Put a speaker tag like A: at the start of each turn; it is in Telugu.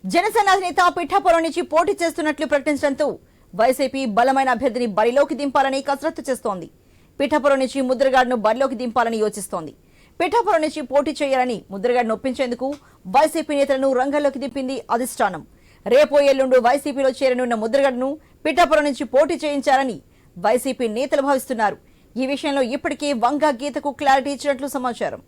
A: జనసేన అధినేత పిఠాపురం నుంచి పోటీ చేస్తున్నట్లు ప్రకటించడంతో వైసీపీ బలమైన అభ్యర్థిని బరిలోకి దింపాలని కసరత్తు చేస్తోంది. పిఠాపురం నుంచి ముద్రగడను బరిలోకి దింపాలని యోచిస్తోంది. పిఠాపురం నుంచి పోటీ చేయాలని ముద్రగడను ఒప్పించేందుకు వైసీపీ నేతలను రంగంలోకి దింపింది అధిష్టానం. రేపో ఎల్లుండు వైసీపీలో చేరనున్న ముద్రగడను పిఠాపురం నుంచి పోటీ చేయించాలని వైసీపీ నేతలు భావిస్తున్నారు. ఈ విషయంలో ఇప్పటికే వంగ గీతకు క్లారిటీ ఇచ్చినట్లు సమాచారం.